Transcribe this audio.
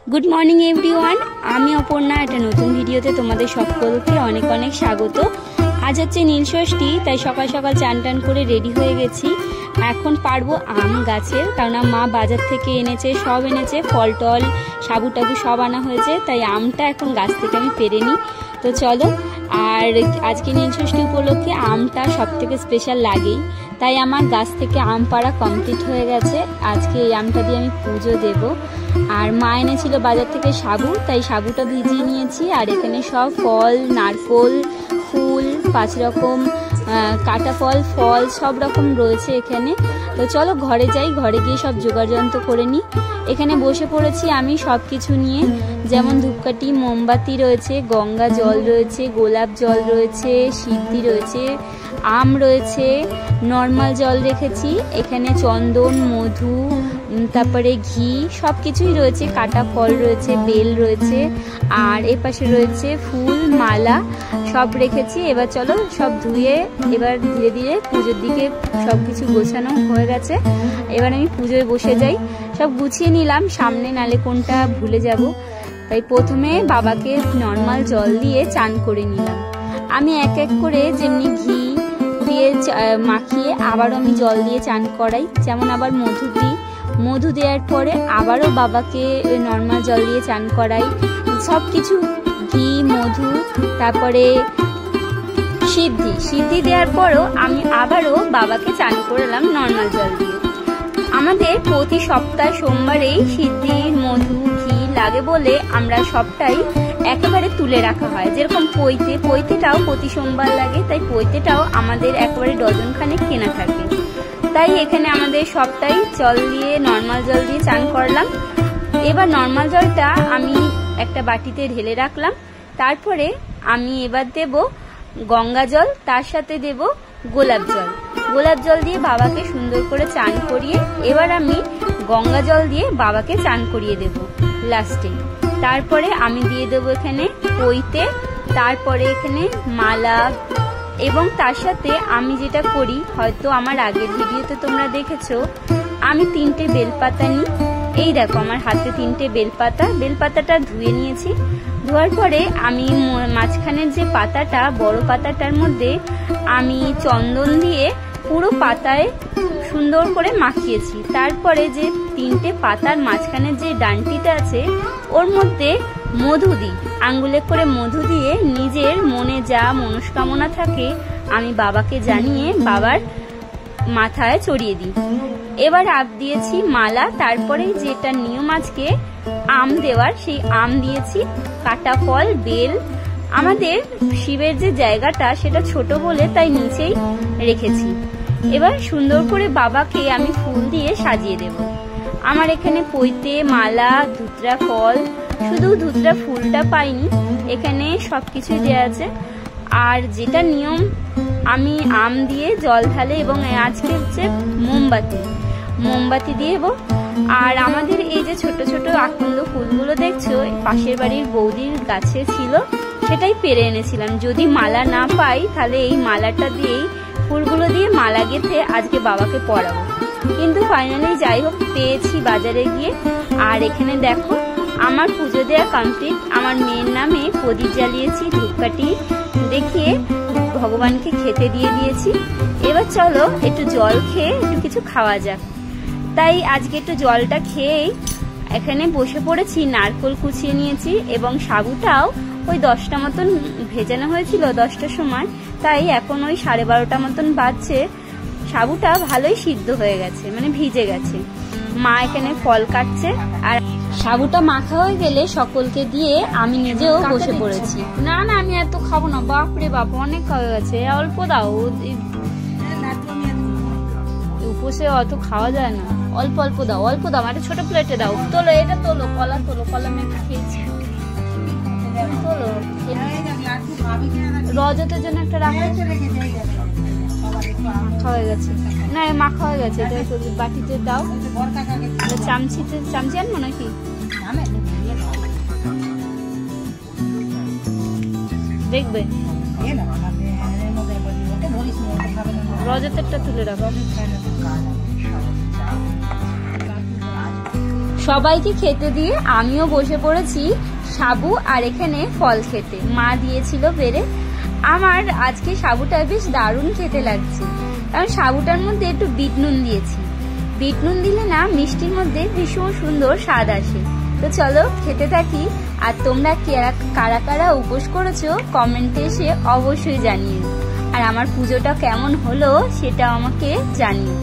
Good morning everyone आमी अपर्णा एक नतून भिडियोते तोमादेर सकलके अनेक अनेक स्वागत। आज हच्छे नील षष्ठी ताई सकाल सकाल चान टान करे रेडी हये गेছি। এখন পারবো আম গাছের, কারণ মা বাজার থেকে এনেছে, সব এনেছে, ফল টল সাবু টাবু সব আনা হয়েছে, তাই আমটা এখন গাছ থেকে আমি পেরে নিই। তো চলো, আর আজকে নীল ষষ্ঠী উপলক্ষে আমটা সব থেকে স্পেশাল লাগেই, তাই আমার গাছ থেকে আম পাড়া কমপ্লিট হয়ে গেছে। আজকে এই আমটা দিয়ে আমি পুজো দেব। আর মা এনেছিল বাজার থেকে সাবু, তাই সাবুটা ভিজিয়ে নিয়েছি। আর এখানে সব ফল, নারকোল, ফুল, 5 রকম কাটা ফল, ফল সব রকম রয়েছে এখানে। তো চলো ঘরে যাই, ঘরে গিয়ে সব জোগাড় যন্ত্র করে নিই। এখানে বসে পড়েছি আমি সব কিছু নিয়ে, যেমন ধূপকাঠি, মোমবাতি রয়েছে, গঙ্গা জল রয়েছে, গোলাপ জল রয়েছে, সিদ্ধি রয়েছে, আম রয়েছে, নর্মাল জল রেখেছি, এখানে চন্দন, মধু, তারপরে ঘি সব কিছুই রয়েছে, কাটা ফল রয়েছে, বেল রয়েছে, আর এ পাশে রয়েছে ফুল, মালা সব রেখেছি। এবার চলো সব ধুয়ে এবার ধীরে ধীরে পুজোর দিকে সব কিছু গোছানো হয়ে গেছে। এবার আমি পুজোয় বসে যাই, সব গুছিয়ে নিলাম সামনে, নালে কোনটা ভুলে যাব। তাই প্রথমে বাবাকে নর্মাল জল দিয়ে চান করে নিলাম। আমি এক এক করে যেমনি ঘি দিয়ে মাখিয়ে আবারও আমি জল দিয়ে চান করাই, যেমন আবার মধু দিই, মধু দেওয়ার পরে আবারও বাবাকে নর্মাল জল দিয়ে চান করাই। সব কিছু ঘি, মধু, তারপরে সিদ্ধি দেওয়ার পরও আমি আবারও বাবাকে চান করলাম নর্মাল জল দিয়ে। আমাদের প্রতি সপ্তাহ সোমবারেই সিদ্ধি, মধু, ঘি লাগে বলে আমরা সবটাই একেবারে তুলে রাখা হয়। যেরকম পৈতেটাও প্রতি সোমবার লাগে, তাই পৈতেটাও আমাদের একেবারে ডজনখানেক কেনা থাকে। তাই এখানে আমাদের সবটাই জল দিয়ে, নর্মাল জল দিয়ে চান করলাম। এবার নর্মাল জলটা আমি একটা বাটিতে ঢেলে রাখলাম। তারপরে আমি এবার দেব গঙ্গা জল, তার সাথে দেব গোলাপ জল। গোলাপ জল দিয়ে বাবাকে সুন্দর করে চান করিয়ে এবার আমি গঙ্গা জল দিয়ে বাবাকে চান করিয়ে দেব লাস্টে। তারপরে আমি দিয়ে দেবো এখানে পৈতে, তারপরে এখানে মালা, এবং তার সাথে আমি যেটা করি, হয়তো আমার আগের ভিডিওতে তোমরা দেখেছো, আমি 3টে বেলপাতা নিই। এই দেখো আমার হাতে 3টে বেলপাতা, বেলপাতাটা ধুয়ে নিয়েছি। ধোয়ার পরে আমি মাঝখানের যে পাতাটা, বড় পাতাটার মধ্যে আমি চন্দন দিয়ে পুরো পাতায় সুন্দর করে মাখিয়েছি। তারপরে যে 3টে পাতার মাঝখানের যে ডান্টিটা আছে, ওর মধ্যে মধু দিই, আঙ্গুলে করে মধু দিয়ে নিজের মনে যা মনস্কামনা থাকে আমি বাবাকে জানিয়ে বাবার মাথায় চড়িয়ে দিই। এবার দিয়েছি মালা, তারপরে যেটা নিয়ম আজকে আম দেওয়ার, সেই আম দিয়েছি, কাটা ফল, বেল। আমাদের শিবের যে জায়গাটা সেটা ছোট বলে তাই নিচেই রেখেছি। এবার সুন্দর করে বাবাকে আমি ফুল দিয়ে সাজিয়ে দেব। আমার এখানে পৈতে, মালা, ধুতরা ফল, শুধু ধুতরা ফুলটা পাইনি, এখানে সবকিছুই দেওয়া আছে। আর যেটা নিয়ম, আমি আম দিয়ে জল ঢালে, এবং আজকে হচ্ছে মোমবাতি দিয়ে দেবো। আর আমাদের এই যে ছোট ছোট আকন্দ ফুলগুলো দেখছো, পাশের বাড়ির বৌদির গাছে ছিল, সেটাই পেরে এনেছিলাম। যদি মালা না পাই তাহলে এই মালাটা দিয়েই, ফুলগুলো দিয়ে মালা গেঁথে আজকে বাবাকে পরাবো। কিন্তু ফাইনালি যাই হোক পেয়েছি বাজারে গিয়ে। আর এখানে দেখো আমার পুজো দেওয়া কমপ্লিট। আমার মেয়ের নামে প্রদীপ জ্বালিয়েছি, ধূপকাঠি দেখিয়ে ভগবানকে খেতে দিয়ে দিয়েছি। এবার চলো একটু জল খেয়ে একটু কিছু খাওয়া যাক। তাই আজকে একটু জলটা খেয়েই এখানে বসে পড়েছি। নারকোল কুচিয়ে নিয়েছি, এবং সাবুটাও ওই 10টা মতন ভেজানো হয়েছিল 10টার সময়, তাই এখন ওই 12:30 মতন বাজছে। সাবুটা ভালোই সিদ্ধ হয়ে গেছে, মানে ভিজে গেছে। মা এখানে ফল কাটছে, আর সাবুটা মাখা হয়ে গেলে সকলকে দিয়ে আমি নিজেও বসে পড়েছি। না আমি এত খাবো না, বাপরে বাপ অনেক হয়ে গেছে, অল্প দাও, উপসে অত খাওয়া যায় না, অল্প অল্প দাও, অল্প দাও, একটা ছোট প্লেটে দাও। তোলো, এটা তোলো, কলা তোলো, কলা আমি একটু খেয়েছি, তোলো। রজতের জন্য একটা রাখা হয়ে গেছে, না মাখা হয়ে গেছে, এটা বাটিতে দাও। চামচি আনবো নাকি? দেখবে রজতেরটা তুলে রাখো। সবাইকে খেতে দিয়ে আমিও বসে পড়েছি সাবু আর এখানে ফল খেতে। মা দিয়েছিল বেড়ে। আমার আজকে সাবুটা বেশ দারুণ খেতে লাগছে, কারণ সাবুটার মধ্যে একটু বিট নুন দিয়েছি। বিট নুন দিলে না মিষ্টির মধ্যে ভীষণ সুন্দর স্বাদ আসে। তো চলো খেতে থাকি। আর তোমরা কারা কারা উপোস করেছো কমেন্টে এসে অবশ্যই জানিও। আর আমার পুজোটা কেমন হলো সেটা আমাকে জানিও।